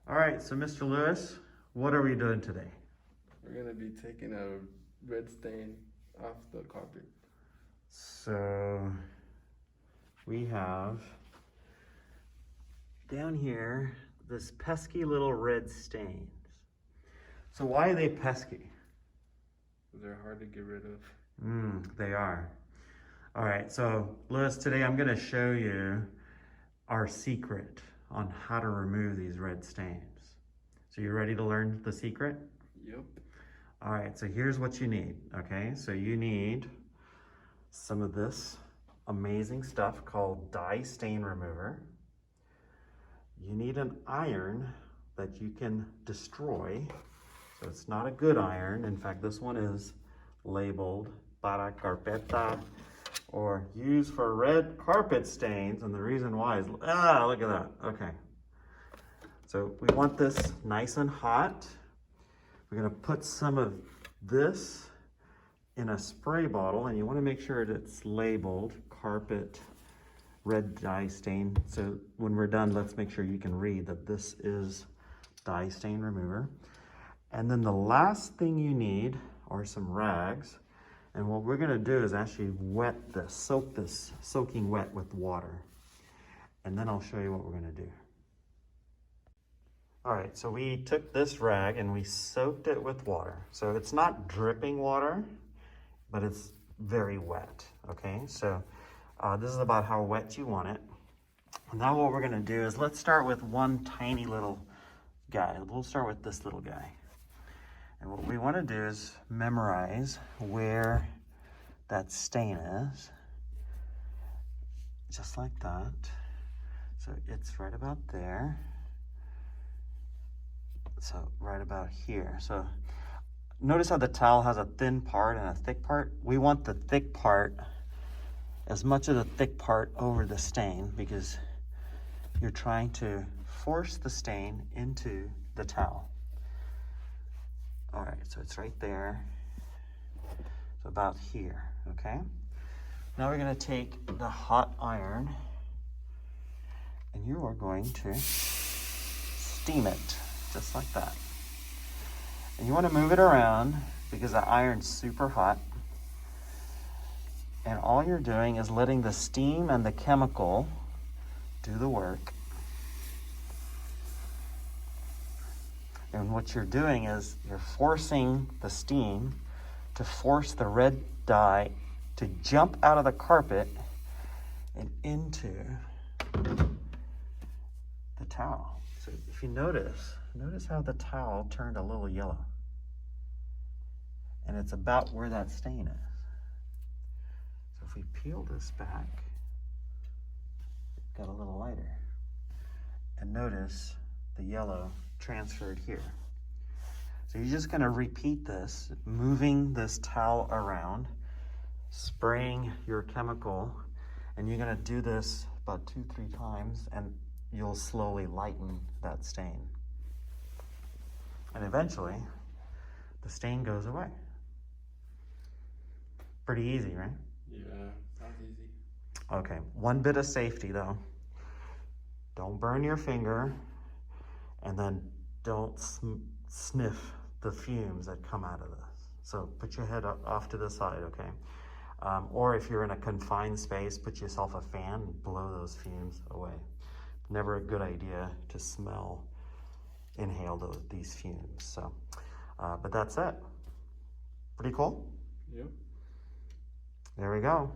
All right, so Mr. Lewis, what are we doing today? We're gonna be taking a red stain off the carpet. So we have down here this pesky little red stains. So why are they pesky? They're hard to get rid of. They are. All right, so Lewis, today I'm gonna show you our secret on how to remove these red stains. So you ready to learn the secret? Yep. All right, so here's what you need, okay? So you need some of this amazing stuff called dye stain remover. You need an iron that you can destroy. So it's not a good iron. In fact, this one is labeled para carpeta or used for red carpet stains. And the reason why is, look at that, okay. So we want this nice and hot. We're gonna put some of this in a spray bottle, and you wanna make sure that it's labeled carpet red dye stain. So when we're done, let's make sure you can read that this is dye stain remover. And then the last thing you need are some rags. And what we're gonna do is actually wet this, soak this soaking wet with water. And then I'll show you what we're gonna do. All right, so we took this rag and we soaked it with water. So it's not dripping water, but it's very wet, okay? So this is about how wet you want it. And now what we're gonna do is let's start with one tiny little guy. We'll start with this little guy. And what we wanna do is memorize where that stain is, just like that. So it's right about there. So right about here. So notice how the towel has a thin part and a thick part? We want the thick part, as much of the thick part over the stain, because you're trying to force the stain into the towel. All right, so it's right there. So about here, okay? Now we're gonna take the hot iron and you are going to steam it. Just like that. And you want to move it around because the iron's super hot. And all you're doing is letting the steam and the chemical do the work. And what you're doing is you're forcing the steam to force the red dye to jump out of the carpet and into the towel. So if you notice how the towel turned a little yellow. And it's about where that stain is. So if we peel this back, it got a little lighter. And notice the yellow transferred here. So you're just gonna repeat this, moving this towel around, spraying your chemical, and you're gonna do this about 2-3 times, and you'll slowly lighten that stain. And eventually, the stain goes away. Pretty easy, right? Yeah, sounds easy. Okay, one bit of safety though. Don't burn your finger, and then don't sniff the fumes that come out of this. So put your head off to the side, okay? Or if you're in a confined space, put yourself a fan and blow those fumes away. Never a good idea to inhale these fumes. So, but that's it. Pretty cool? Yep. There we go.